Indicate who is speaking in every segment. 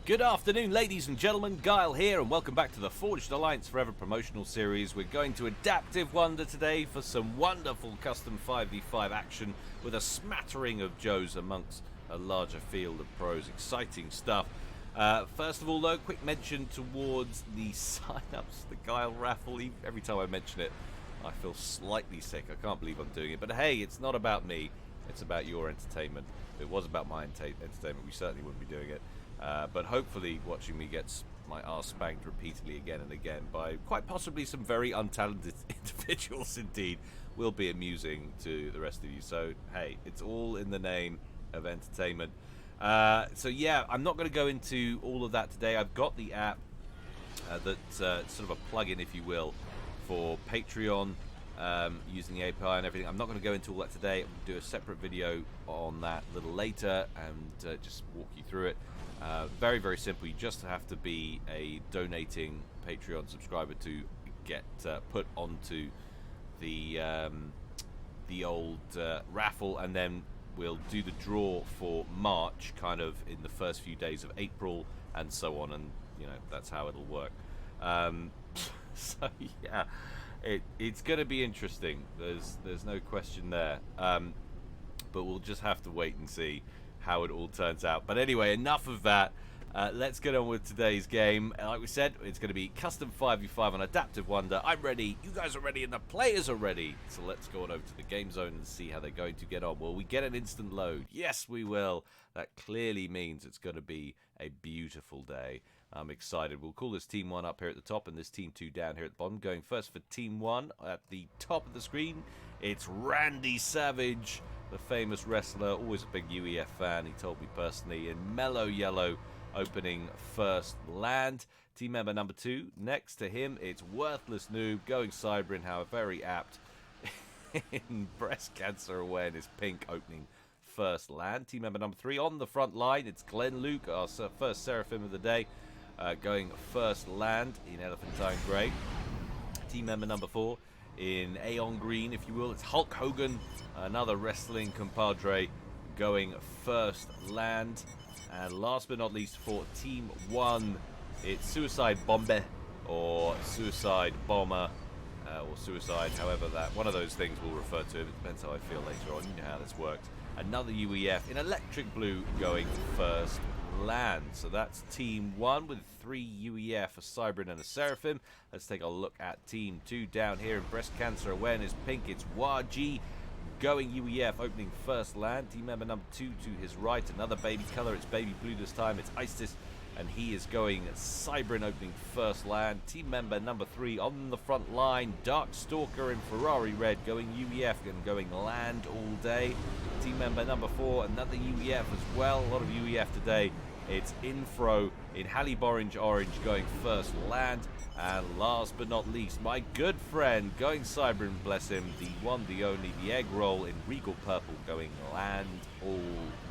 Speaker 1: Good afternoon, ladies and gentlemen. Guile here, and welcome back to the Forged Alliance Forever promotional series. We're going to Adaptive Wonder today for some wonderful custom 5v5 action with a smattering of Joes amongst a larger field of pros. Exciting stuff. First of all, though, quick mention towards the sign-ups, the Guile raffle. Every time I mention it, I feel slightly sick. I can't believe I'm doing it. But hey, it's not about me. It's about your entertainment. If it was about my entertainment, we certainly wouldn't be doing it. But hopefully watching me get my arse spanked repeatedly again and again by quite possibly some very untalented individuals indeed will be amusing to the rest of you. So, hey, it's all in the name of entertainment. So, yeah, I'm not going to go into all of that today. I've got the app that's sort of a plug-in, if you will, for Patreon using the API and everything. I'm not going to go into all that today. I'm going to do a separate video on that a little later and just walk you through it. Very, very simple. You just have to be a donating Patreon subscriber to get put onto the old raffle, and then we'll do the draw for March, kind of in the first few days of April, and so on. And you know that's how it'll work. So yeah, it's going to be interesting. There's no question there. But we'll just have to wait and see how it all turns out. But anyway, enough of that. Let's get on with today's game. Like we said, it's going to be custom 5v5 on Adaptive Wonder. I'm ready, you guys are ready, and the players are ready. So let's go on over to the game zone and see how they're going to get on. Will we get an instant load? Yes, we will. That clearly means it's going to be a beautiful day. I'm excited. We'll call this Team 1 up here at the top and this Team 2 down here at the bottom. Going first for Team 1 at the top of the screen, it's Randy Savage, the famous wrestler, always a big UEF fan, he told me personally, in mellow yellow, opening first land. Team member number 2, next to him, it's Worthless Noob, going Cybrin, how very apt, in breast cancer awareness, pink, opening first land. Team member number 3, on the front line, it's Glenn Luke, our first Seraphim of the day, going first land in Elephantine Grey. Team member number 4, in Aeon Green, if you will, it's Hulk Hogan, another wrestling compadre, going first land. And last but not least for Team 1, it's Suicide Bomber, or Suicide Bomber, or Suicide, however that, one of those things we'll refer to. It depends how I feel later on, you know how this works. Another UEF in Electric Blue going first land. So that's Team 1 with 3 UEF, a Cybrin and a Seraphim. Let's take a look at Team 2 down here in Breast Cancer Awareness Pink. It's Waji going UEF, opening first land. Team member number 2 to his right, another baby color. It's baby blue this time. It's Isis, and he is going Cybrin, opening first land. Team member number 3 on the front line, Dark Stalker in Ferrari red, going UEF and going land all day. Team member number 4, another UEF as well. A lot of UEF today. It's Infro in Halib Orange, going first land. And last but not least, my good friend, going Cybrin, bless him, the one, the only, the Egg Roll in Regal Purple, going land all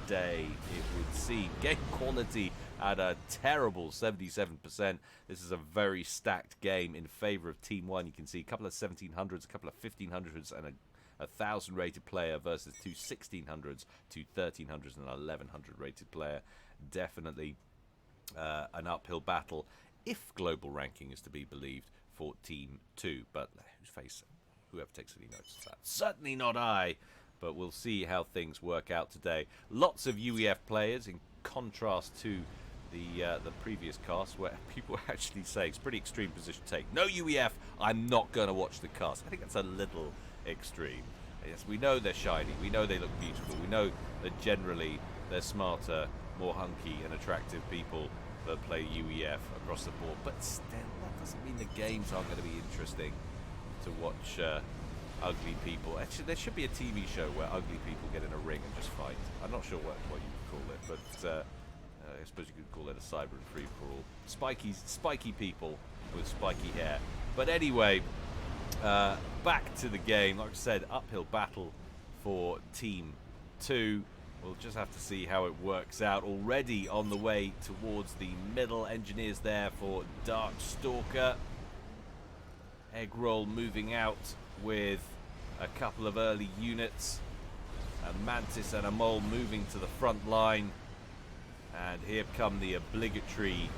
Speaker 1: day, it would seem. Game quality at a terrible 77%. This is a very stacked game in favor of Team 1. You can see a couple of 1700s, a couple of 1500s, and a 1,000 rated player versus 2 1600s, 2 1300s, and an 1100 rated player. Definitely an uphill battle, if global ranking is to be believed, for Team 2. But whose face, whoever takes any notes of that, certainly not I. But we'll see how things work out today. Lots of UEF players, in contrast to the previous cast, where people actually say it's pretty extreme position take. No UEF, I'm not going to watch the cast. I think that's a little extreme. Yes, we know they're shiny, we know they look beautiful, we know that generally they're smarter, more hunky and attractive people that play UEF across the board, but still, that doesn't mean the games aren't going to be interesting to watch ugly people. Actually, there should be a TV show where ugly people get in a ring and just fight. I'm not sure what you could call it, but I suppose you could call it a cyber and free-for-all. Spiky people with spiky hair. But anyway, back to the game. Like I said, uphill battle for Team 2. We'll just have to see how it works out. Already on the way towards the middle. Engineers there for Dark Stalker. Egg Roll moving out with a couple of early units. A Mantis and a Mole moving to the front line. And here come the obligatory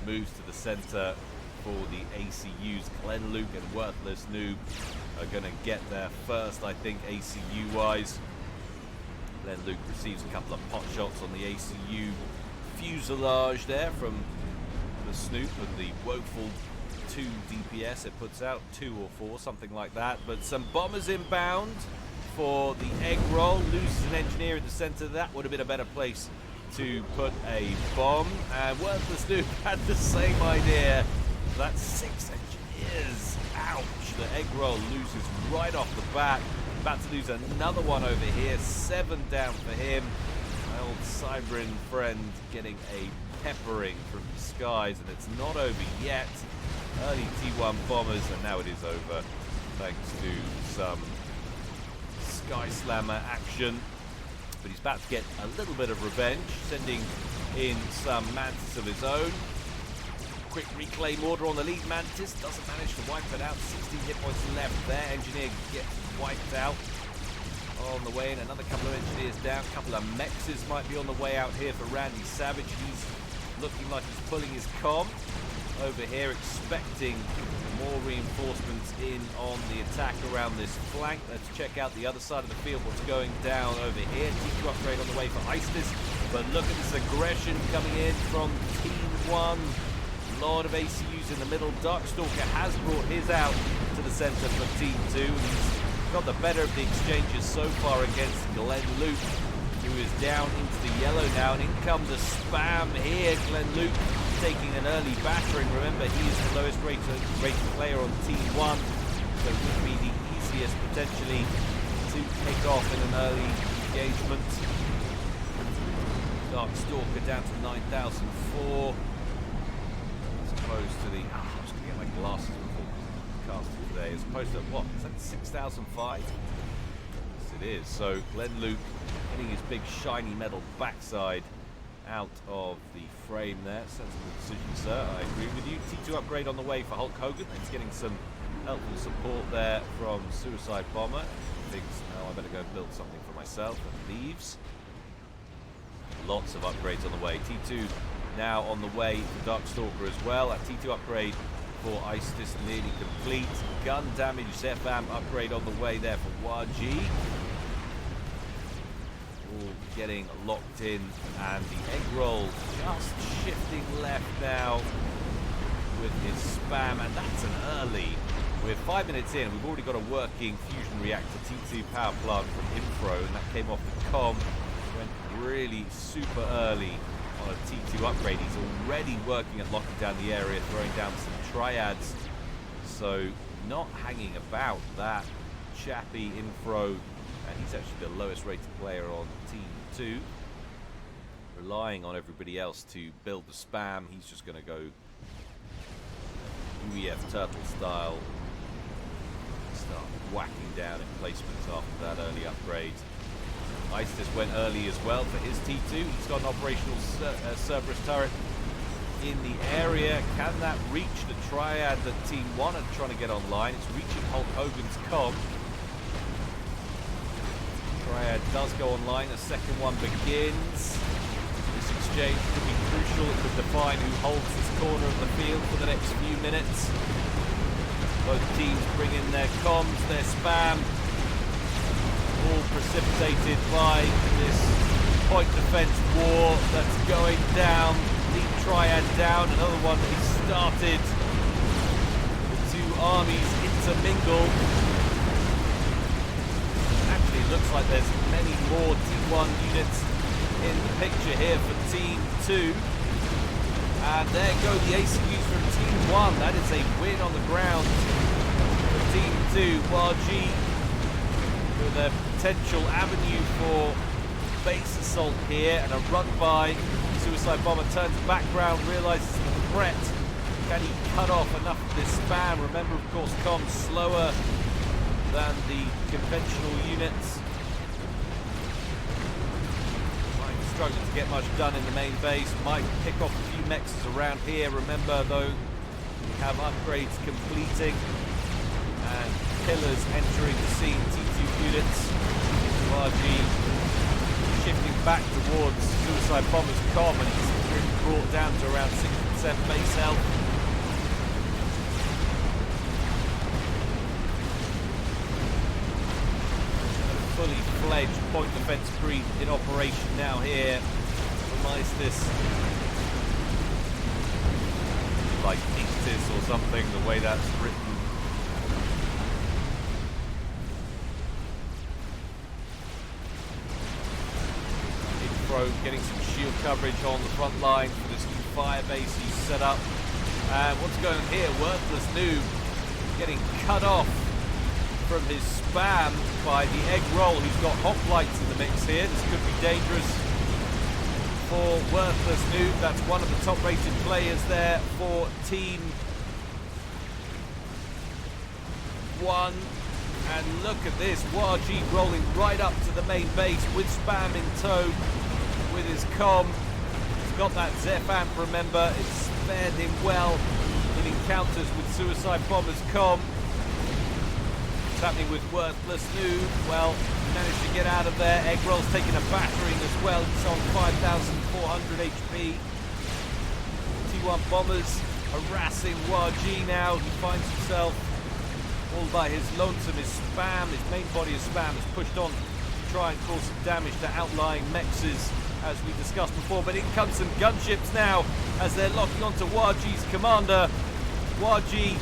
Speaker 1: moves to the center for the ACUs. Glenn Luke and Worthless Noob are going to get there first, I think, ACU-wise. Glenn Luke receives a couple of pot shots on the ACU fuselage there from the Snoop and the woeful 2 DPS it puts out, 2 or 4, something like that. But some bombers inbound for the egg roll. Loses an engineer in the center. That would have been a better place to put a bomb. And Worthless Noob had the same idea. That's 6 engineers. Ouch. The egg roll loses right off the bat. About to lose another one over here. 7 down for him. My old Cybrin friend getting a peppering from the skies, and it's not over yet. Early T1 bombers, and now it is over thanks to some Sky Slammer action. But he's about to get a little bit of revenge, sending in some Mantis of his own. Quick reclaim order on the lead. Mantis doesn't manage to wipe it out. 16 hit points left there. Engineer gets wiped out on the way in. Another couple of engineers down. A couple of mexes might be on the way out here for Randy Savage. He's looking like he's pulling his comm over here, expecting more reinforcements in on the attack around this flank. Let's check out the other side of the field, what's going down over here. T2 upgrade on the way for Istis, but look at this aggression coming in from Team 1. A lot of ACUs in the middle. Darkstalker has brought his out to the center for Team 2. He's got the better of the exchanges so far against Glenn Luke, who is down into the yellow now, and in comes the spam here. Glenn Luke taking an early battering. Remember, he is the lowest rated player on Team 1, so it would be the easiest potentially to take off in an early engagement. Darkstalker down to 9,004. As opposed to the... I'm just going to get my glasses before casting today. As opposed to, what, is that 6,005? Yes, it is. So Glenn Luke getting his big shiny metal backside out of the frame there. Sensible decision, sir. I agree with you. T2 upgrade on the way for Hulk Hogan. He's getting some helpful support there from Suicide Bomber. Thinks, no, I better go build something for myself, and leaves. Lots of upgrades on the way. T2 now on the way for Darkstalker as well. A T2 upgrade for Istis nearly complete. Gun damage FAF upgrade on the way there for YG. All getting locked in, and the egg roll just shifting left now with his spam, and that's an early. We're 5 minutes in. We've already got a working fusion reactor T2 power plant from Infro, and that came off the comm. Went really super early on a T2 upgrade. He's already working at locking down the area, throwing down some triads. So not hanging about, that chappy Infro, and he's actually the lowest rated player on Team 2. Relying on everybody else to build the spam. He's just going to go UEF turtle style, start whacking down emplacements after that early upgrade. Istis went early as well for his T2. He's got an operational Cerberus turret in the area. Can that reach the triad that Team 1 are trying to get online? It's reaching Hulk Hogan's comm. Triad does go online. The second one begins. This exchange could be crucial. It could define who holds this corner of the field for the next few minutes. Both teams bring in their comms, their spam, all precipitated by this point defense war that's going down. Deep triad down, another one that he started. The two armies intermingle. Actually, it looks like there's many more T1 units in the picture here for Team 2. And there go the ACUs from Team 1. That is a win on the ground for Team 2. YG with a potential avenue for base assault here, and a run by. Suicide Bomber turns background, realizes the threat. Can he cut off enough of this spam? Remember, of course, comms slower than the conventional units. Struggling to get much done in the main base. Might pick off a few mexes around here. Remember, though, we have upgrades completing and pillars entering the scene. T2 units. YG shifting back towards Suicide Bomber's comm, and he's really brought down to around 60% base health. Fully fledged point defense creep in operation now here from Istis. Like Ictis or something, the way that's written. Getting some shield coverage on the front line for this new fire base he's set up. And what's going on here? Worthless Noob getting cut off from his spam by the egg roll. He's got hoplites in the mix here. This could be dangerous for Worthless Noob. That's one of the top rated players there for Team 1. And look at this, YG rolling right up to the main base with spam in tow. With his comm, he's got that Zeph amp, remember, it's spared him well in encounters with Suicide Bomber's comm. What's happening with Worthless Noob? Well, he managed to get out of there. Eggroll's taking a battering as well. He's on 5,400 HP. T1 Bombers harassing YG now. He finds himself all by his lonesome. His spam, his main body of spam is pushed on to try and cause some damage to outlying mexes, as we discussed before, but in comes some gunships now as they're locking onto YG's commander. YG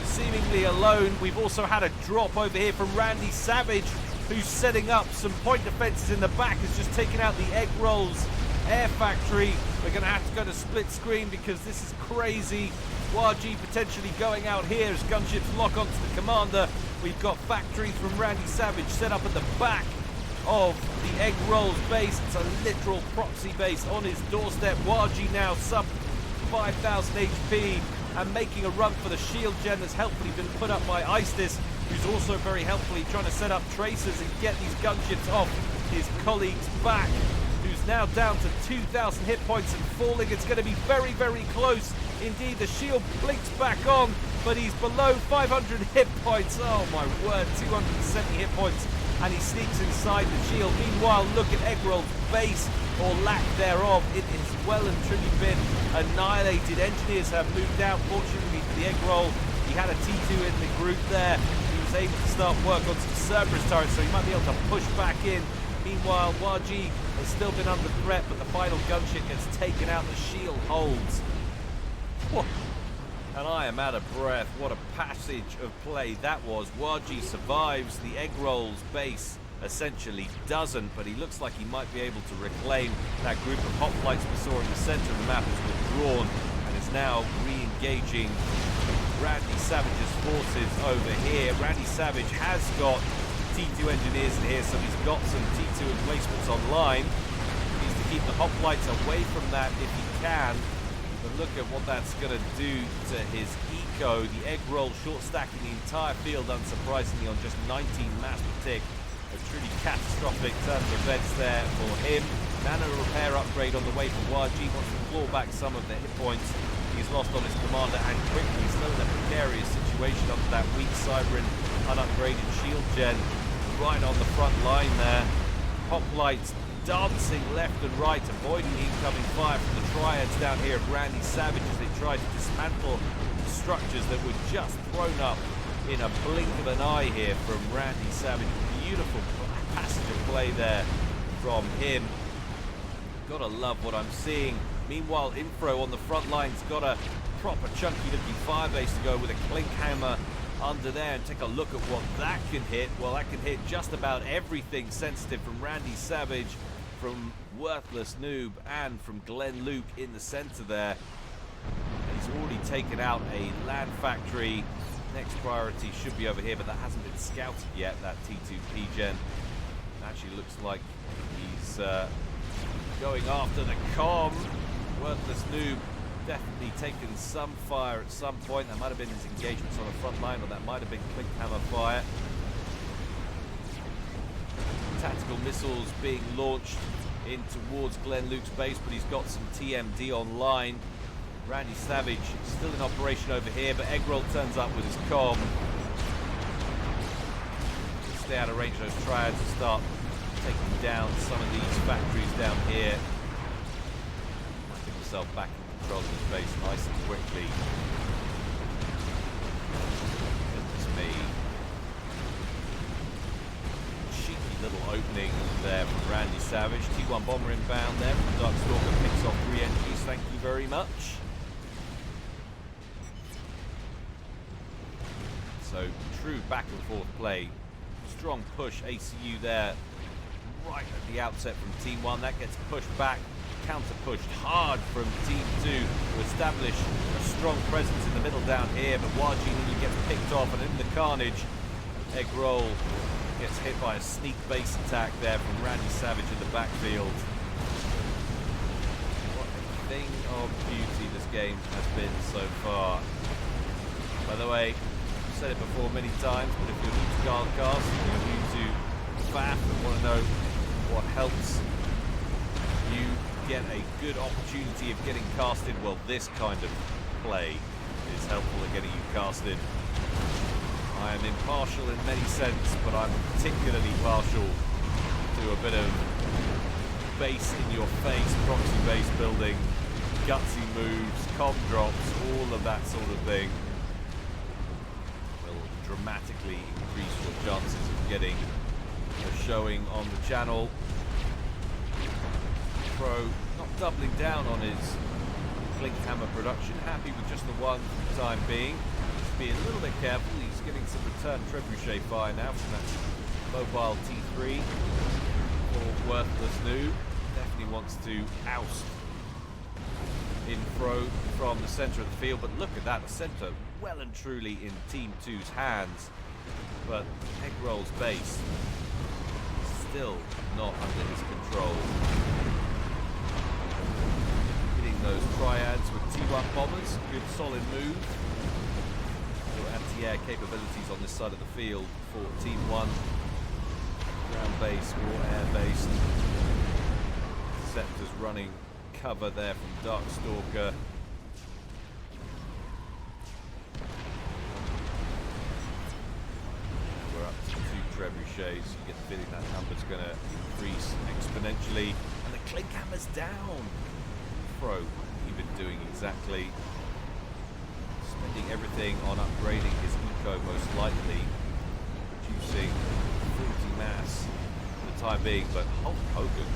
Speaker 1: seemingly alone. We've also had a drop over here from Randy Savage, who's setting up some point defenses in the back, has just taken out the Egg Rolls air factory. We're going to have to go to split screen because this is crazy. YG potentially going out here as gunships lock onto the commander. We've got factories from Randy Savage set up at the back of the Egg Rolls base. It's a literal proxy base on his doorstep. YG now sub 5,000 HP and making a run for the shield gen that's helpfully been put up by Istis, who's also very helpfully trying to set up tracers and get these gunships off his colleague's back, who's now down to 2,000 hit points and falling. It's going to be very, very close indeed. The shield blinks back on, but he's below 500 hit points. Oh my word, 270 hit points. And he sneaks inside the shield. Meanwhile, look at Eggroll's base, or lack thereof. It has well and truly been annihilated. Engineers have moved out, fortunately for the Eggroll. He had a T2 in the group there. He was able to start work on some Cerberus turrets, so he might be able to push back in. Meanwhile, YG has still been under threat, but the final gunship gets taken out. The shield holds. Whoa. And I am out of breath. What a passage of play that was. YG survives. The Egg Rolls base essentially doesn't, but he looks like he might be able to reclaim that group of hoplites we saw in the center of the map is withdrawn and is now re-engaging Randy Savage's forces over here. Randy Savage has got T2 engineers in here, so he's got some T2 emplacements online. He needs to keep the hoplites away from that if he can. But look at what that's going to do to his eco. The Egg Roll short stacking the entire field, unsurprisingly, on just 19 mass per tick. A truly catastrophic turn of events there for him. Nano repair upgrade on the way for YG. Wants to claw back some of the hit points he's lost on his commander, and quickly still in a precarious situation under that weak Cybrin unupgraded shield gen right on the front line there. Hoplites dancing left and right, avoiding the incoming fire from the triads down here of Randy Savage as they tried to dismantle structures that were just thrown up in a blink of an eye here from Randy Savage. Beautiful passage of play there from him. Gotta love what I'm seeing. Meanwhile, Infro on the front line's got a proper chunky looking firebase to go with a clink hammer under there, and take a look at what that can hit. Well, that can hit just about everything sensitive from Randy Savage, from Worthless Noob, and from Glenn Luke in the center there. He's already taken out a land factory. Next priority should be over here, but that hasn't been scouted yet, that T2 P-Gen. Actually looks like he's going after the comm. Worthless Noob definitely taken some fire at some point. That might have been his engagements on the front line, but that might have been clink hammer fire. Tactical missiles being launched in towards Glenn Luke's base, but he's got some TMD online. Randy Savage still in operation over here, but Eggroll turns up with his comm. Stay out of range of those triads and start taking down some of these factories down here. Putting himself back in control of his base nice and quickly. Goodness me. Cheeky little opening there from Randy Savage. T1 bomber inbound there from Darkstalker, picks off 3 entries. Thank you very much. So true back and forth play. Strong push ACU there right at the outset from Team 1. That gets pushed back, counter pushed hard from Team 2 to establish a strong presence in the middle down here, but YG nearly gets picked off, and in the carnage, Egg Roll gets hit by a sneak base attack there from Randy Savage in the backfield. What a thing of beauty this game has been so far. By the way, I've said it before many times, but if you're new to Guildcast, if you're new to FAF and want to know what helps you get a good opportunity of getting casted, well, this kind of play is helpful at getting you casted. I am impartial in many sense, but I'm particularly partial to a bit of base in your face, proxy base building, gutsy moves, comm drops, all of that sort of thing will dramatically increase your chances of getting a showing on the channel. Pro not doubling down on his Clink Hammer production, happy with just the one for the time being. Just being a little bit careful. He's getting some return trebuchet fire now from that mobile T3 for Worthless New. Definitely wants to oust Infro from the centre of the field, but look at that, the centre well and truly in Team 2's hands, but Egg Roll's base still not under his control. Hitting those triads with T1 bombers, good solid move. No anti-air capabilities on this side of the field for Team 1. Ground base or air base. Scepter's running cover there from Darkstalker. We're up to 2 trebuchets. You get the feeling that number's going to increase exponentially. And the Clink Hammer's down. Pro even doing exactly. Spending everything on upgrading his eco most likely. Reducing 40 mass for the time being. But Hulk Hogan,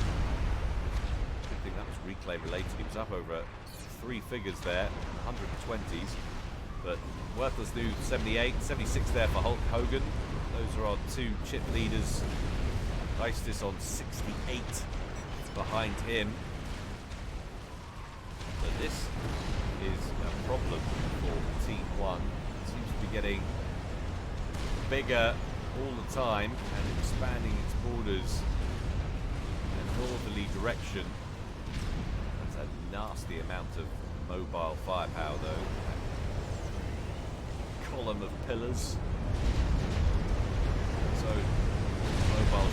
Speaker 1: I think that was replay related. He was up over 3 figures there, 120s. But Worthless New 78, 76 there for Hulk Hogan. Those are our 2 chip leaders. Istis on 68 behind him. But this is a problem for Team 1. It seems to be getting bigger all the time and expanding its borders in a northerly direction. That's a nasty amount of mobile firepower though. That column of pillars. So, mobile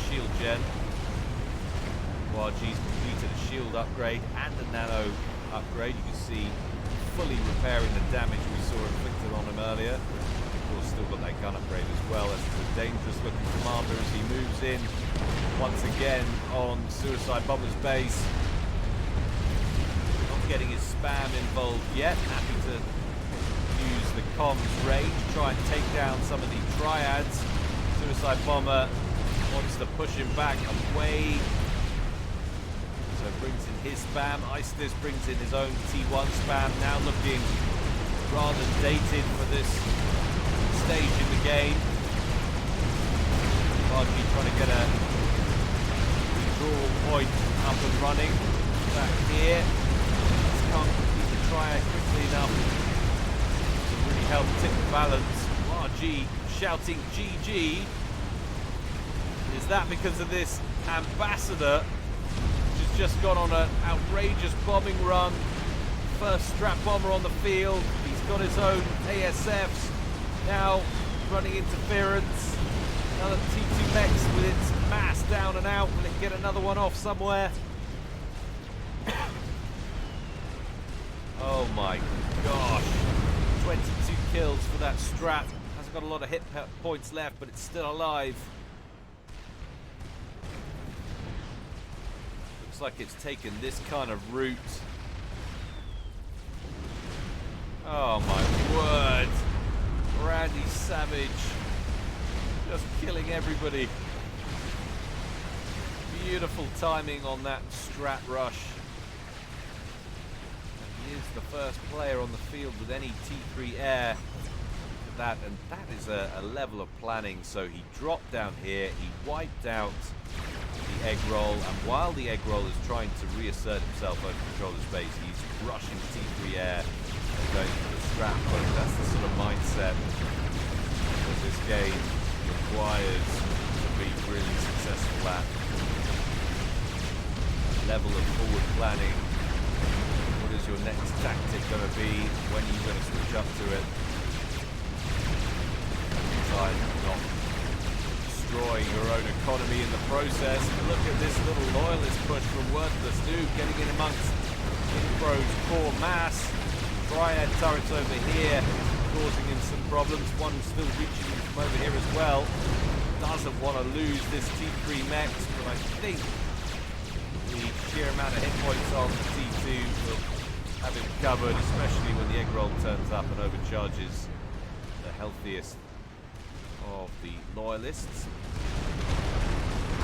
Speaker 1: shield gen. YG's completed a shield upgrade and a nano upgrade. You can see fully repairing the damage we saw inflicted on him earlier. Of course, still got that gun upgrade as well. As a dangerous looking commander as he moves in once again on Suicide Bomber's base. Not getting his spam involved yet. Happy to use the comms range to try and take down some of the triads. Suicide Bomber wants to push him back away. So brings in his spam. Istis brings in his own T1 spam. Now looking rather dated for this stage in the game. RG trying to get a withdrawal point up and running. Back here. Just can't complete the triad quickly enough to really help tip the balance. RG shouting GG. Is that because of this ambassador which has just gone on an outrageous bombing run? First strap bomber on the field. He's got his own ASFs. Now running interference. Another T2 Mex with its mass down and out. Will it get another one off somewhere? Oh my gosh. 22 kills for that strat. Hasn't got a lot of hit points left, but it's still alive. Looks like it's taken this kind of route. Oh my word. Randy Savage just killing everybody. Beautiful timing on that strat rush. And he is the first player on the field with any T3 air. That, and that is a level of planning. So he dropped down here, he wiped out the egg roll, and while the egg roll is trying to reassert himself over controller space, he's rushing T3 air and going for the strat push. That's the sort of mindset that this game requires to be really successful at. Level of forward planning. What is your next tactic going to be? When are you going to switch up to it? Try not destroying your own economy in the process. Look at this little loyalist push from Worthless Noob getting in amongst Bro's core mass. Triad turrets over here causing him some problems. One still reaching him from over here as well. Doesn't want to lose this T3 mech, but I think the sheer amount of hit points on the T2 will have him covered, especially when the egg roll turns up and overcharges the healthiest of the loyalists.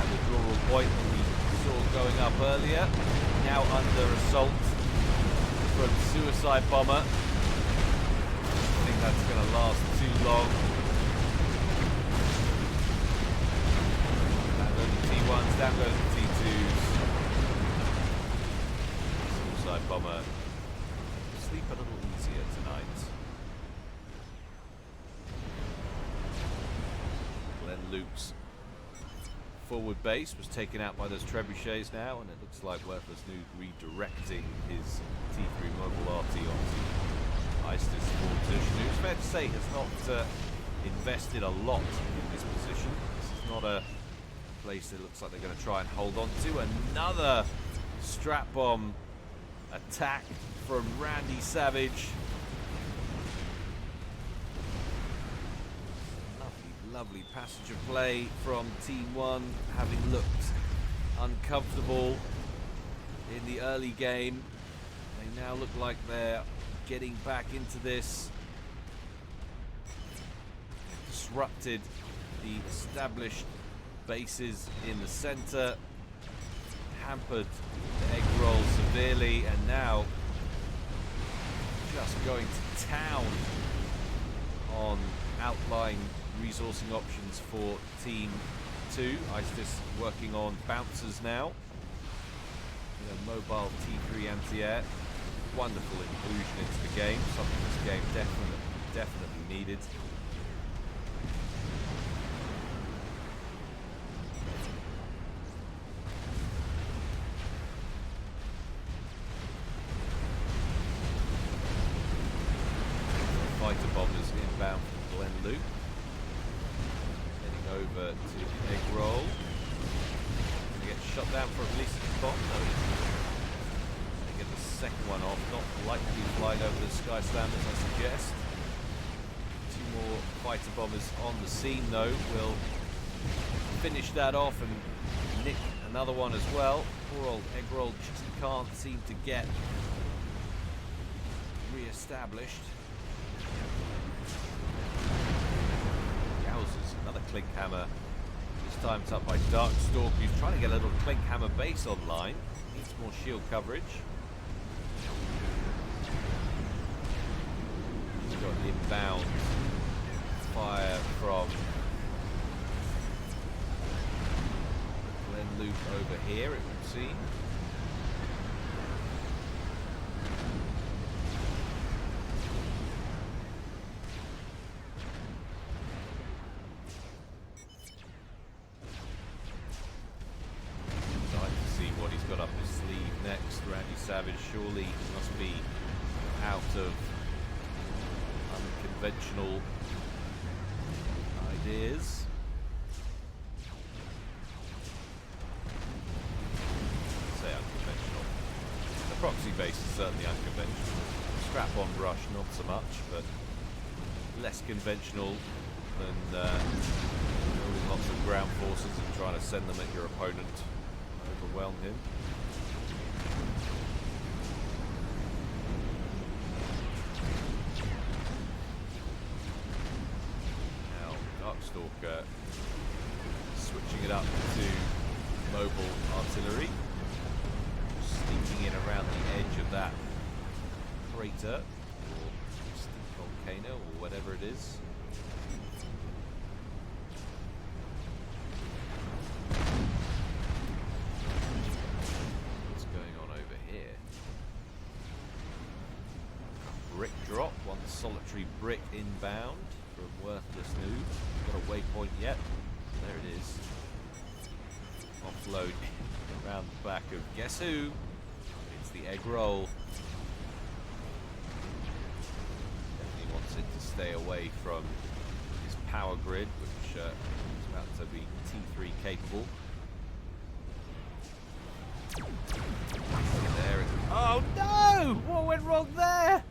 Speaker 1: And the draw point that we saw going up earlier, now under assault from Suicide Bomber. I think that's going to last too long. Down go the T1s, down go the T2s. Suicide Bomber sleep a little easier tonight. Luke's forward base was taken out by those trebuchets now, and it looks like Worthless Noob redirecting his T3 mobile RT onto Istis' forward position, who, it's fair to say, has not invested a lot in this position. This is not a place that looks like they're going to try and hold on to. Another strap bomb attack from Randy Savage. Lovely passage of play from Team 1, having looked uncomfortable in the early game. They now look like they're getting back into this. Disrupted the established bases in the center, hampered the egg roll severely, and now just going to town on outlying resourcing options for Team 2. Istis working on bouncers now. With a mobile T3 anti-air. Wonderful inclusion into the game. Something this game definitely needed. Fighter bombers inbound from Glen Luke. Over to egg roll. Gonna get shot down for at least a bomb. No, they get the second one off. Not likely flying over the Sky Slammers, I suggest. Two more fighter bombers on the scene, though, will finish that off and nick another one as well. Poor old egg roll just can't seem to get re-established. Another Clink Hammer. This time it's up by Darkstalk, who's trying to get a little Clink Hammer base online. Needs more shield coverage. He's got the inbound fire from Glen Luke over here, it would seem. Savage surely must be out of unconventional ideas. Say unconventional. The proxy base is certainly unconventional. Strap-on rush, not so much, but less conventional than building lots of ground forces and trying to send them at your opponent, overwhelm him. it up to mobile artillery. Sneaking in around the edge of that crater, or steep volcano, or whatever it is. What's going on over here? Brick drop, one solitary brick inbound from Worthless Noob. Got a waypoint yet? There it is. Offload around the back of guess who? It's the egg roll. Definitely wants it to stay away from his power grid, which is about to be T3 capable. There it is. Oh no! What went wrong there?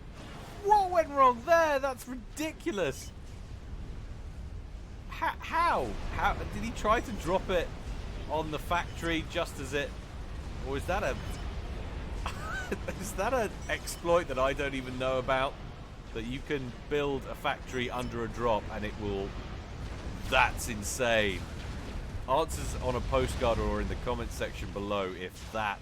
Speaker 1: What went wrong there? That's ridiculous. How? How did he try to drop it on the factory just as it, or is that a is that an exploit that I don't even know about, that you can build a factory under a drop and it will? That's insane. Answers on a postcard or in the comment section below if that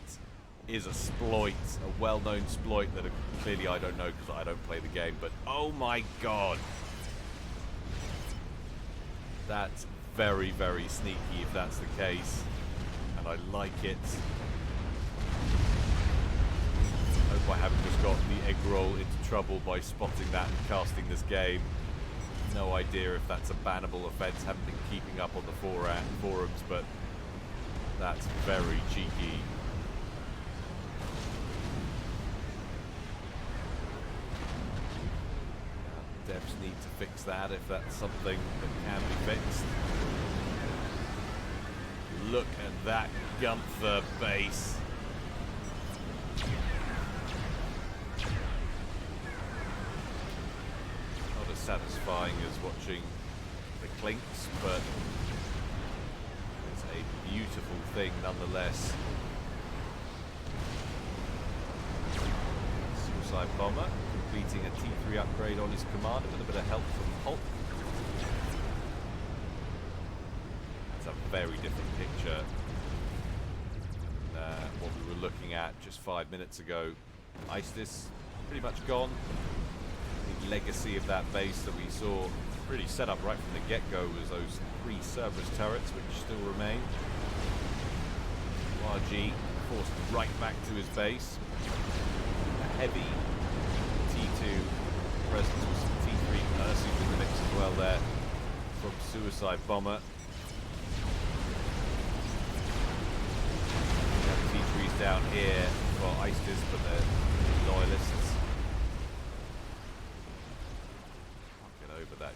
Speaker 1: is a exploit, a well-known exploit that clearly I don't know because I don't play the game, but oh my god, that's very, very sneaky if that's the case, and I like it. Hope I haven't just got the egg roll into trouble by spotting that and casting this game. No idea if that's a bannable offence, haven't been keeping up on the forums, but that's very cheeky. Devs need to fix that if that's something that can be fixed. Look at that Gunther base. Not as satisfying as watching the clinks, but it's a beautiful thing nonetheless. Suicide Bomber completing a T3 upgrade on his commander with a bit of help from Hulk. That's a very different picture than what we were looking at just 5 minutes ago. Istis pretty much gone. The legacy of that base that we saw really set up right from the get-go was those 3 Cerberus turrets which still remain. YG forced right back to his base. A heavy T2 presence with some T3 Ursus in the mix as well there from Suicide Bomber. We have T3s down here for Istis, but they're loyalists. Can't get over that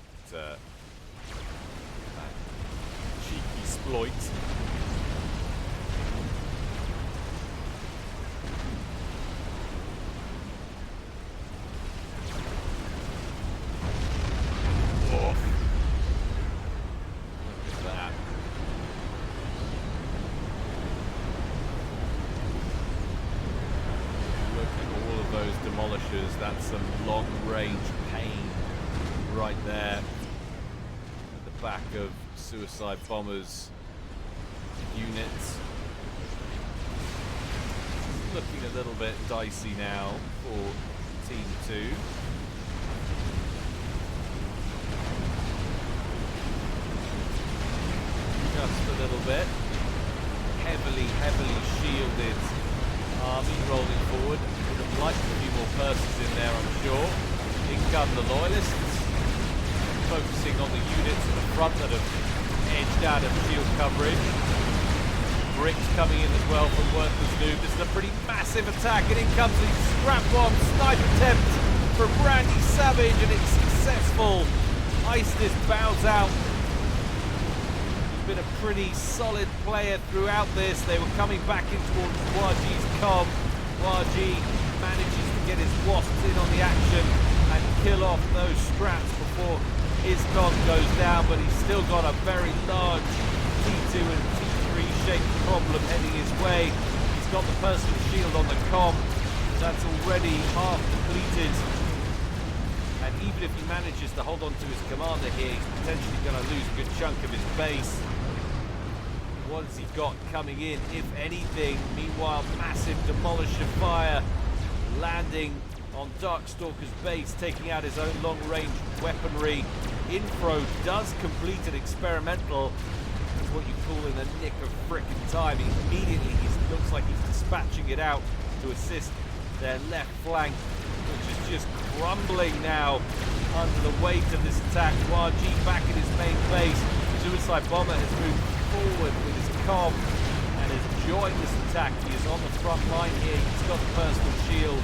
Speaker 1: cheeky exploit. That's some long-range pain right there at the back of Suicide Bomber's units. Looking a little bit dicey now for Team 2. Just a little bit. Heavily shielded army rolling forward. Would have liked a few more persons in there, I'm sure. In come the loyalists, focusing on the units at the front that have edged out of shield coverage. Bricks coming in as well from Worthless Noob. This is a pretty massive attack, and in comes the scrap bomb snipe attempt from Brandy Savage, and it's successful. Istis bows out. Been a pretty solid player throughout this. They were coming back in towards YG's comm. YG manages to get his wasps in on the action and kill off those scraps before his comm goes down, but he's still got a very large T2 and T3 shaped problem heading his way. He's got the personal shield on the comm. That's already half depleted. And even if he manages to hold on to his commander here, he's potentially going to lose a good chunk of his base. What has he got coming in, if anything? Meanwhile, massive demolisher fire landing on Darkstalker's base, taking out his own long-range weaponry. Infro does complete an experimental, what you call in the nick of frickin' time. Immediately, he looks like he's dispatching it out to assist their left flank, which is just crumbling now under the weight of this attack. YG back in his main base. Suicide Bomber has moved forward with his comm and has joined this attack. He is on the front line here. He's got the personal shield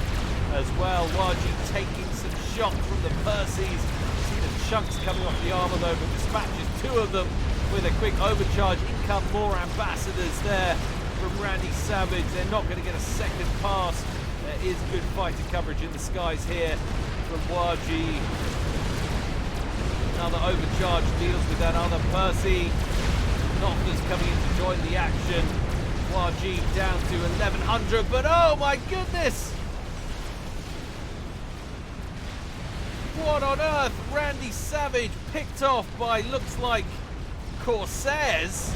Speaker 1: as well. YG taking some shots from the Percies. See the chunks coming off the armor though, but dispatches two of them with a quick overcharge. In come more ambassadors there from Randy Savage. They're not going to get a second pass. There is good fighter coverage in the skies here from YG. Another overcharge deals with that other Percy. Nocta's coming in to join the action. YG down to 1100, but oh my goodness! What on earth? Randy Savage picked off by, looks like, Corsairs.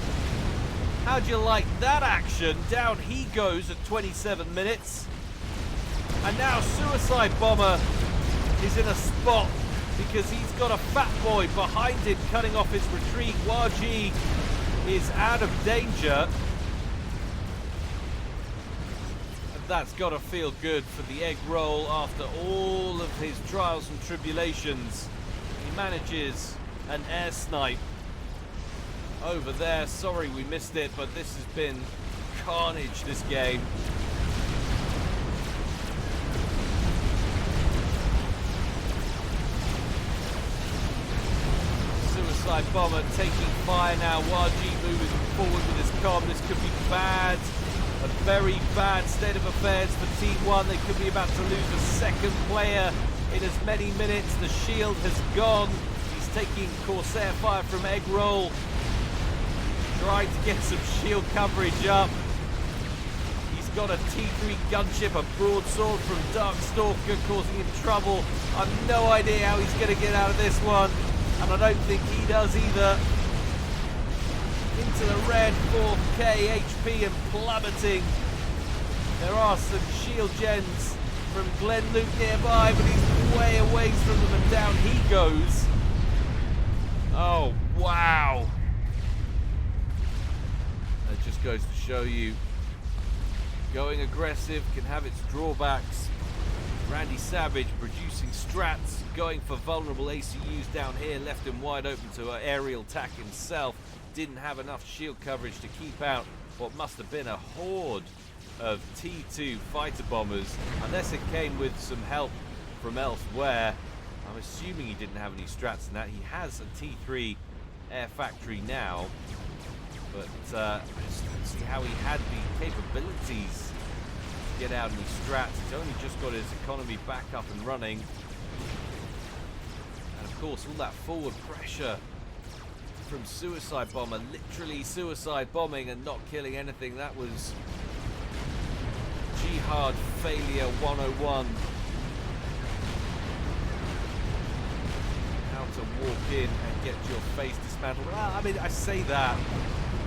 Speaker 1: How'd you like that action? Down he goes at 27 minutes. And now Suicide Bomber is in a spot because he's got a fat boy behind him cutting off his retreat. YG is out of danger. And that's got to feel good for the egg roll after all of his trials and tribulations. He manages an air snipe over there. Sorry we missed it, but this has been carnage, this game. Suicide Bomber taking fire now. YG moving forward with his comm. This could be bad. A very bad state of affairs for Team 1. They could be about to lose a second player in as many minutes. The shield has gone. He's taking Corsair fire from Egg Roll. Trying to get some shield coverage up. He's got a T3 gunship, a broadsword from Darkstalker causing him trouble. I've no idea how he's going to get out of this one. And I don't think he does either. Into the red, 4k HP and plummeting. There are some shield gens from Glen Luke nearby, but he's way away from them and down he goes. Oh, wow. That just goes to show you, going aggressive can have its drawbacks. Randy Savage producing strats, going for vulnerable ACUs down here, left him wide open to an aerial attack himself. Didn't have enough shield coverage to keep out what must have been a horde of T2 fighter bombers, unless it came with some help from elsewhere. I'm assuming he didn't have any strats in that. He has a T3 air factory now, but I just don't see how he had the capabilities to get out any strats. He's only just got his economy back up and running. And of course, all that forward pressure from Suicide Bomber, literally suicide bombing and not killing anything. That was Jihad failure 101. How to walk in and get your face dismantled. Well, I mean, I say that.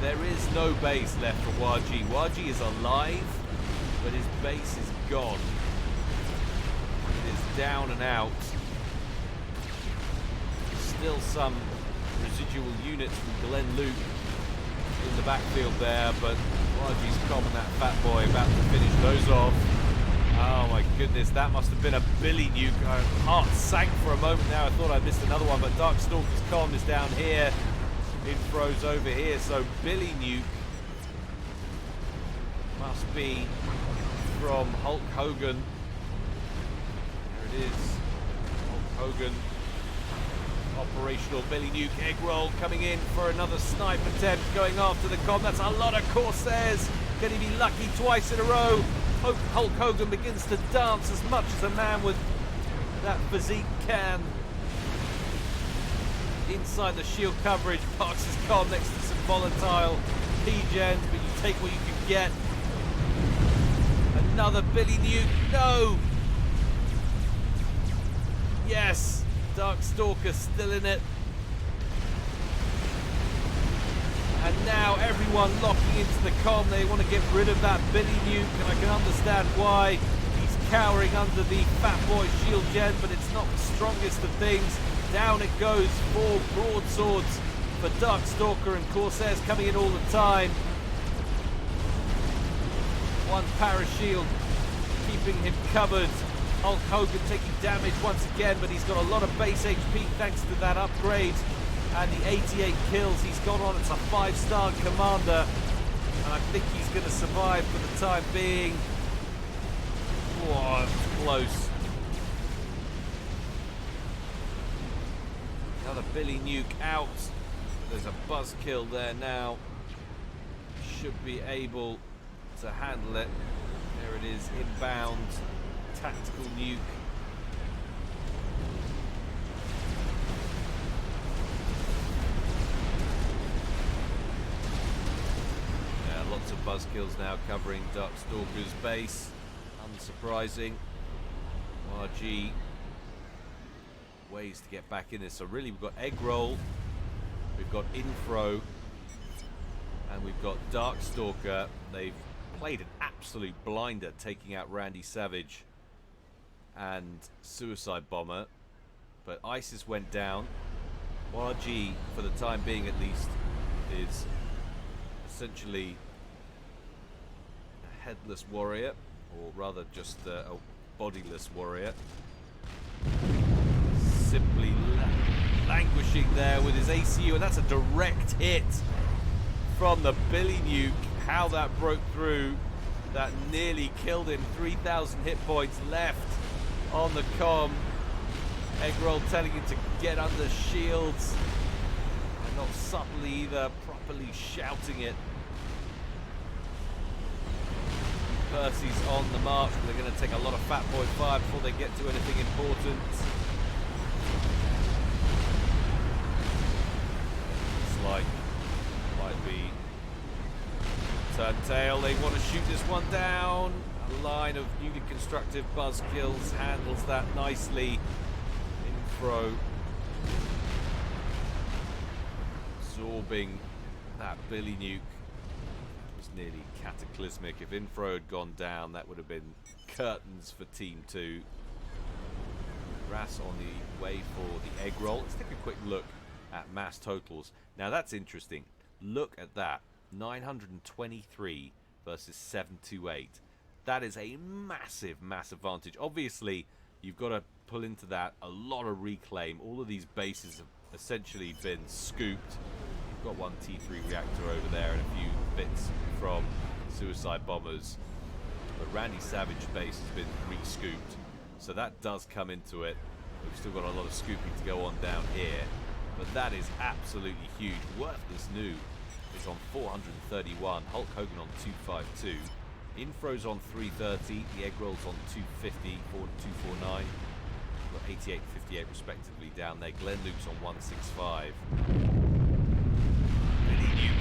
Speaker 1: There is no base left for YG. YG is alive, but his base is gone. It is down and out. Still some residual units from Glen Luke in the backfield there, but YG's common, that fat boy, about to finish those off. Oh my goodness, that must have been a Billy nuke. My heart sank for a moment now. I thought I missed another one, but Darkstalker's comm is down here. Info's over here, so Billy nuke must be from Hulk Hogan. There it is, Hulk Hogan. Operational Billy nuke. Egg roll coming in for another snipe attempt, going after the comm. That's a lot of Corsairs. Can he be lucky twice in a row? Hulk Hogan begins to dance as much as a man with that physique can. Inside the shield coverage, parks his comm next to some volatile P-gens, but you take what you can get. Another Billy nuke. No! Yes! Darkstalker still in it. And now everyone locking into the comm. They want to get rid of that Billy Nuke, and I can understand why. He's cowering under the Fat Boy shield gen, but it's not the strongest of things. Down it goes. 4 broadswords for Darkstalker, and Corsairs coming in all the time. 1 parashield keeping him covered. Hulk Hogan taking damage once again, but he's got a lot of base HP thanks to that upgrade. And the 88 kills he's got on. It's a 5-star commander. And I think he's going to survive for the time being. Whoa, close. Another Billy Nuke out. There's a buzzkill there now. Should be able to handle it. There it is, inbound. Tactical nuke. Lots of buzzkills now covering Darkstalker's base. Unsurprising. RG ways to get back in this. So really we've got Egg Roll, we've got Infro, and we've got Darkstalker. They've played an absolute blinder taking out Randy Savage and Suicide Bomber. But ISIS went down. RG, for the time being at least, is essentially headless warrior, or rather just a bodiless warrior, simply languishing there with his ACU, and that's a direct hit from the Billy Nuke. How that broke through, that nearly killed him. 3,000 hit points left on the comm. Eggroll telling him to get under shields, and not subtly either, properly shouting it. Percy's on the march, but they're going to take a lot of Fat Boy fire before they get to anything important. Looks like might be Turntail. They want to shoot this one down. A line of newly constructed buzz kills handles that nicely. Infro absorbing that Billy Nuke. Nearly cataclysmic. If Infro had gone down, that would have been curtains for Team 2. Ras on the way for the egg roll. Let's take a quick look at mass totals. Now that's interesting. Look at that. 923 versus 728. That is a massive, massive advantage. Obviously, you've got to pull into that a lot of reclaim. All of these bases have essentially been scooped. Got one T3 reactor over there and a few bits from Suicide Bombers, but Randy Savage base has been re-scooped, so that does come into it. We've still got a lot of scooping to go on down here, but that is absolutely huge. Worthless New is on 431, Hulk Hogan on 252, Infro's on 330, the Egg Roll's on 250, 249. We've got 88 and 58 respectively down there. Glenn Luke's on 165.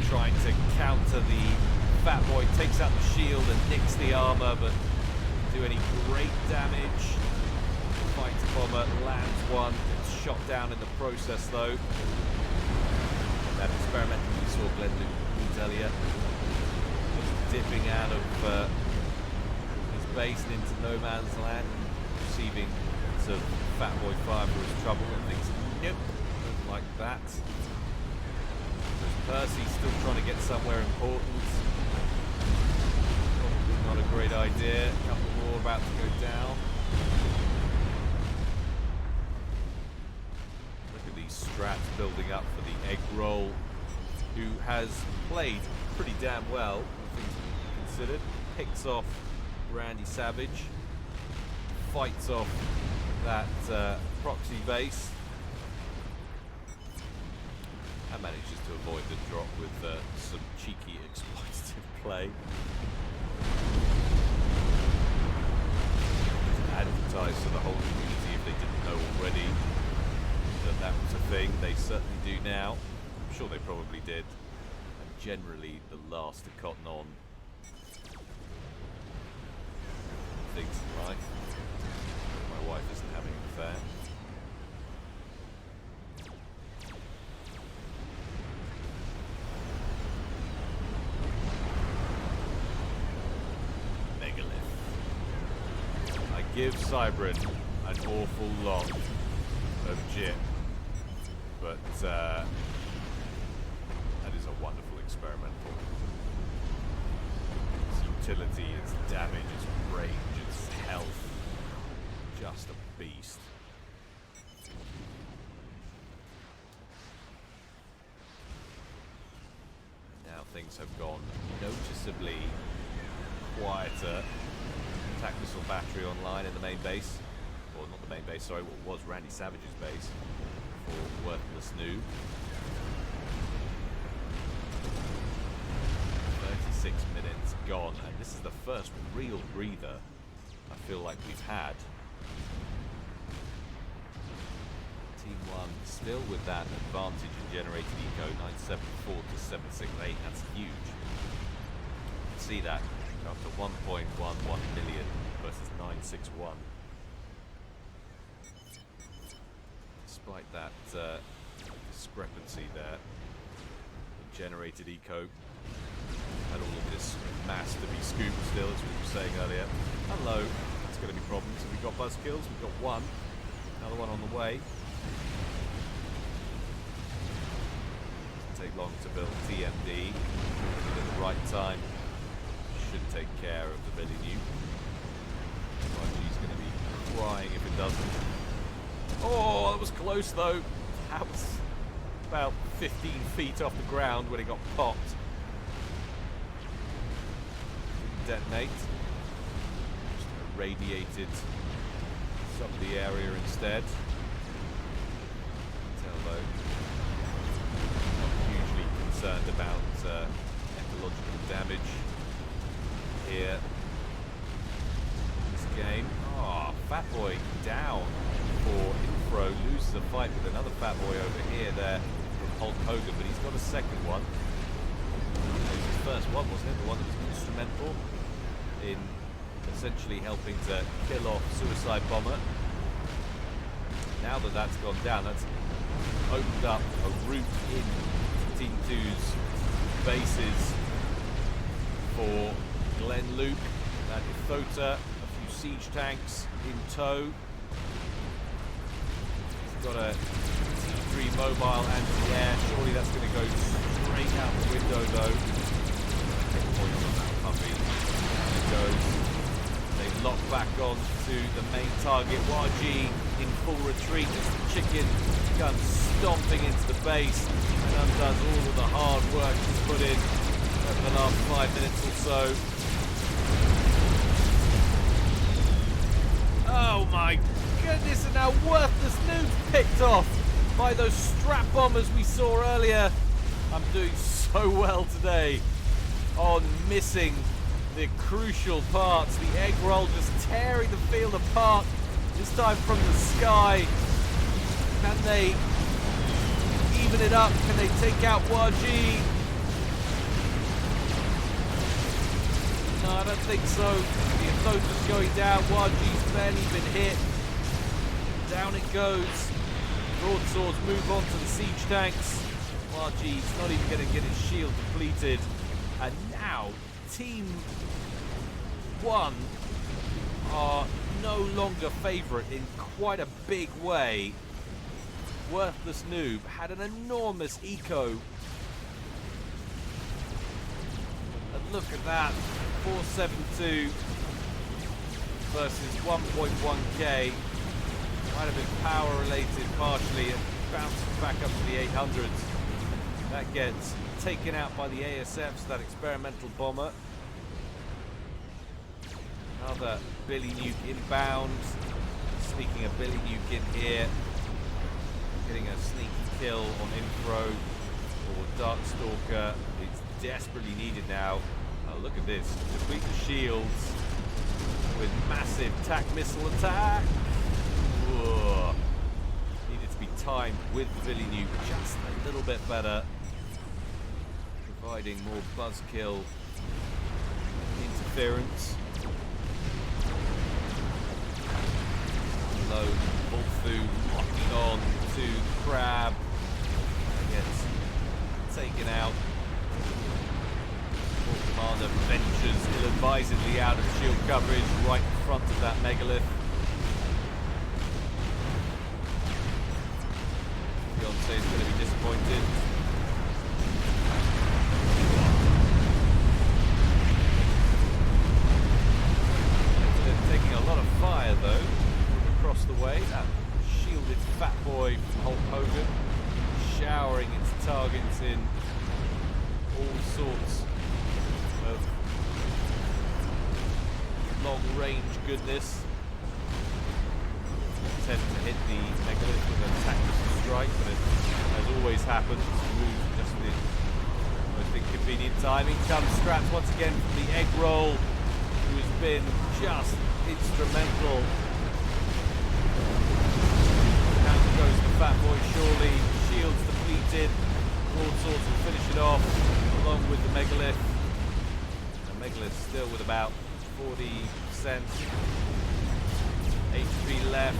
Speaker 1: Trying to counter the Fat Boy, takes out the shield and nicks the armor, but do any great damage. Fighter Bomber lands one, gets shot down in the process though. And that experimental we saw Glenn Luke earlier, dipping out of his base and into no man's land, receiving some Fat Boy fire for his trouble, and thinks, nope, don't like that. Percy's still trying to get somewhere important. Probably not a great idea. A couple more about to go down. Look at these strats building up for the Egg Roll, who has played pretty damn well, all things considered. Picks off Randy Savage, fights off that proxy base, and manages to avoid the drop with some cheeky exploitative play. Advertise to the whole community, if they didn't know already, that that was a thing. They certainly do now. I'm sure they probably did. And generally, the last to cotton on things in life. My wife isn't having an affair. give Cybrin an awful lot of jip, but that is a wonderful experimental. Its utility, its damage, its range, its health, just a beast. Now things have gone noticeably quieter. Attack missile battery online in the main base. Or not the main base, sorry, what was Randy Savage's base for Worthless Noob. 36 minutes gone, and this is the first real breather I feel like we've had. Team 1 still with that advantage in generated eco, 974 to 768, that's huge. You can see that up to 1.11 million versus 961. Despite that discrepancy there, in generated eco, had all of this mass to be scooped still, as we were saying earlier. Hello, that's going to be problems. Have we got buzz kills? We've got one. Another one on the way. Doesn't take long to build TMD. At the right time, should take care of the Billy Nuke. She's going to be crying if it doesn't. Oh, that was close though. That was about 15 feet off the ground when it got popped. Didn't detonate. Just irradiated some of the area instead. Although not hugely concerned about ecological damage here in this game. Oh, Fat Boy down for Infro, loses a fight with another Fat Boy over here there from Hulk Hogan, but he's got a second one. It was his first one, wasn't it? The one that was instrumental in essentially helping to kill off Suicide Bomber. Now that that's gone down, that's opened up a route in Team 2's bases for Glen Luke, that Ifota, a few siege tanks in tow. He's got a T3 mobile and in the air. Surely that's going to go straight out the window though. Points on that puppy. Down it goes. They lock back on to the main target. YG in full retreat as the chicken comes stomping into the base and undoes all of the hard work he's put in over the last 5 minutes or so. Oh my goodness, and now Worthless Noob's picked off by those strap bombers we saw earlier. I'm doing so well today on missing the crucial parts. The egg roll just tearing the field apart, this time from the sky. Can they even it up? Can they take out YG? No, I don't think so. The Ifota's going down. YG's barely been hit. Down it goes. Broadswords move on to the siege tanks. YG's not even going to get his shield depleted. And now, Team 1 are no longer favourite in quite a big way. Worthless Noob had an enormous eco. And look at that. 472 versus 1.1k. Might have been power related partially and bouncing back up to the 800s. That gets taken out by the ASFs, that experimental bomber. Another Billy Nuke inbound. Sneaking a Billy Nuke in here. Getting a sneaky kill on Infro or Darkstalker. It's desperately needed now. Oh, look at this. Deplete the shields with massive TAC missile attack. Whoa. Needed to be timed with the Billy Nuke just a little bit better. Providing more buzzkill interference. Low Volthu locking on to Crab. Gets taken out. Commander ventures ill-advisedly out of shield coverage right in front of that megalith. say he's going to be disappointed. It's taking a lot of fire though across the way. That shielded fat boy from Hulk Hogan, showering its targets in all sorts of long-range goodness. Attempt to hit the megalith with a tactical strike, but it, as always happens, moves just in most inconvenient timing. Comes Scraps once again from the egg roll, who has been just instrumental. Down goes the fat boy, surely. Shields depleted. Broadswords will finish it off, along with the megalith. The megalith still with about 40% HP left.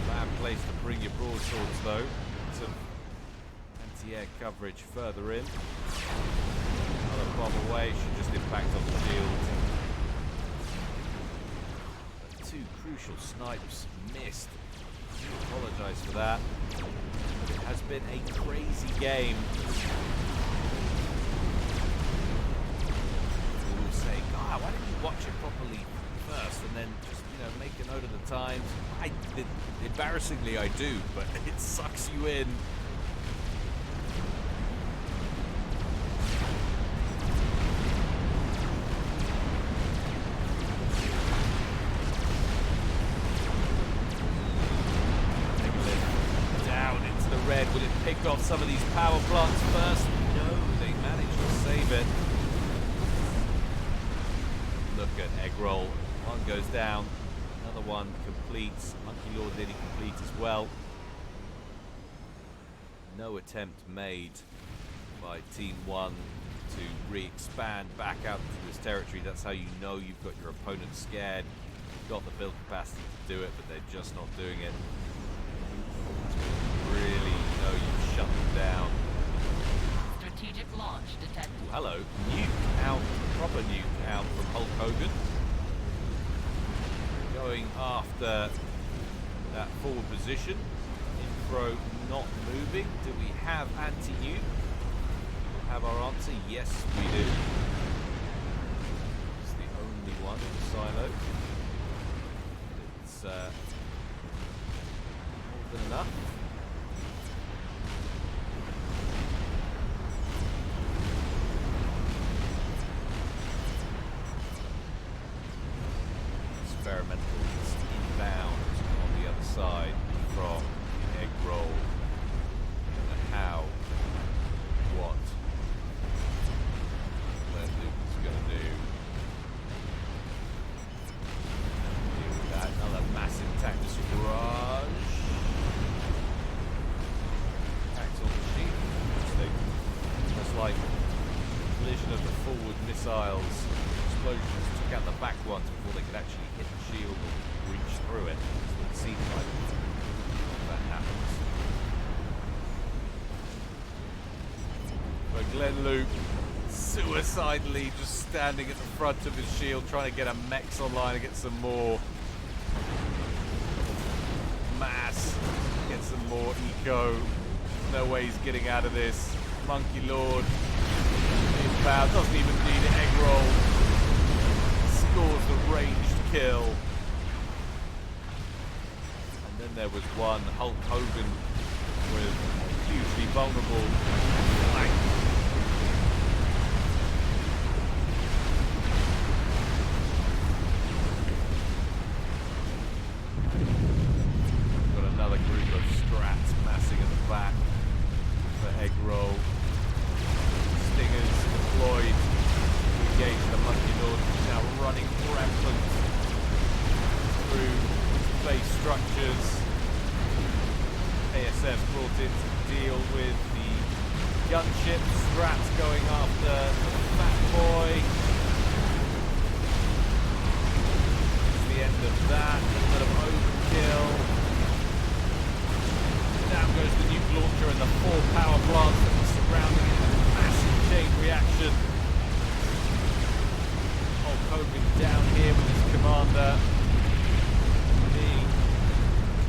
Speaker 1: Bad place to bring your broadswords though. Some anti-air coverage further in. Another bomb away, should just impact on the shield. But two crucial snipes missed. I apologise for that. But it has been a crazy game. People will say, God, why didn't you watch it properly first and then just, make a note of the times? Embarrassingly I do, but it sucks you in. Down into the red. Will it pick off some of these power plants first? No, they managed to save it. Look at egg roll. One goes down, another one completes. Monkey Lord nearly complete as well. No attempt made by Team 1 to re-expand back out into this territory. That's how you know you've got your opponent scared. You've got the build capacity to do it, but they're just not doing it. That's when you really know you've shut them down.
Speaker 2: Strategic launch detected.
Speaker 1: Ooh, hello, nuke out, proper nuke out from Hulk Hogan. Going after that forward position. Infro not moving. Do we have anti-nuke? Have our answer? Yes, we do. It's the only one in the silo. It's more than enough. Experimentals inbound on the other side from the egg roll. Don't know how, what Luke's going to do. Deal with that. Another massive tactical barrage. Attacks on the sheep. Just like collision of the forward missiles. Explosions took out the back ones before they could actually hit the shield or reach through it. That's what it seems like when that happens. But Glenn Luke suicidally just standing at the front of his shield trying to get a mechs online and get some more mass, get some more eco. No way he's getting out of this. Monkey Lord inbound, doesn't even need an egg roll. Scores the ranged kill. And then there was one Hulk Hogan with hugely vulnerable flank. Got another group of strats massing at the back for egg roll. Stingers deployed to engage the Monkey Lord, who's now running rampant through base structures. ASF brought in to deal with the gunship. Strats going after the fat boy. It's the end of that. A little bit of overkill. Down goes the nuke launcher and the 4 power plants that were surrounding it. Massive chain reaction. Hulk Hogan down here with his commander being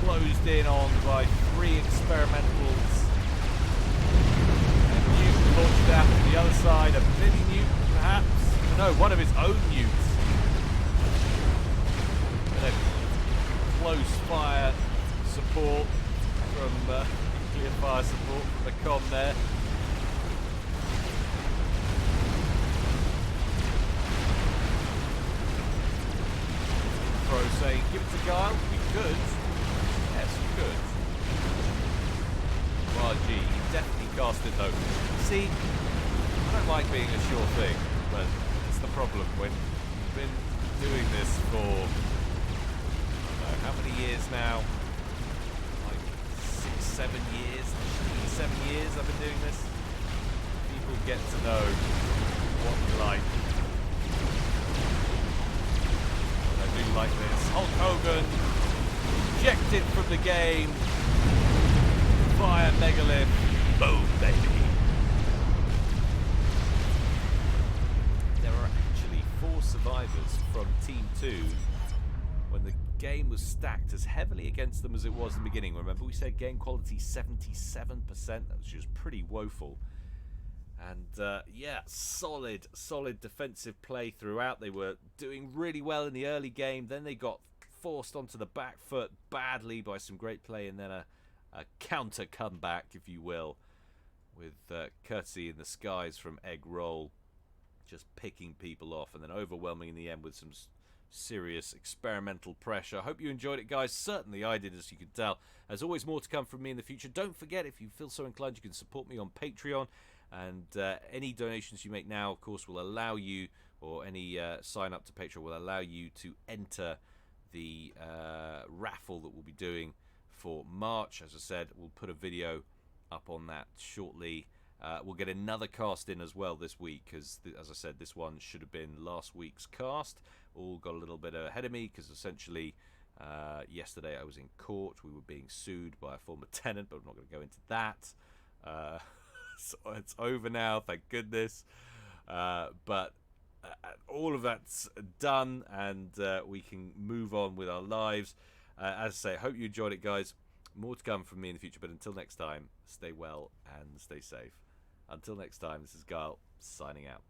Speaker 1: closed in on by 3 experimentals launched down to the other side. A mini nuke, perhaps? No, one of his own nukes. And a close fire support from nuclear fire support from the com there. Pro saying, give it to Guile. We could. Yes, we could. RG, he definitely cast it though. See, I don't like being a sure thing, but it's the problem when you've been doing this for, I don't know, how many years now? Like 6, 7 years? 7 years I've been doing this. People get to know what you like. I do like this. Hulk Hogan, ejected from the game. Fire megalith. Boom, baby. There are actually 4 survivors from Team 2 when the game was stacked as heavily against them as it was in the beginning. Remember, we said game quality 77%. That was just pretty woeful. And yeah, solid defensive play throughout. They were doing really well in the early game. Then they got forced onto the back foot badly by some great play, and then a counter comeback, if you will, with courtesy in the skies from Egg Roll, just picking people off and then overwhelming in the end with some serious experimental pressure. I hope you enjoyed it, guys. Certainly I did, as you can tell. There's always more to come from me in the future. Don't forget, if you feel so inclined, you can support me on Patreon, and any donations you make now, of course, will allow you, or any sign up to Patreon will allow you to enter the raffle that we'll be doing for March. As I said, we'll put a video up on that shortly. We'll get another cast in as well this week, because as I said, this one should have been last week's cast. All got a little bit ahead of me, because essentially yesterday I was in court. We were being sued by a former tenant, but I'm not going to go into that. So it's over now, thank goodness. But all of that's done, and we can move on with our lives. As I say, I hope you enjoyed it, guys. More to come from me in the future, but until next time, stay well and stay safe. Until next time, this is Guile, signing out.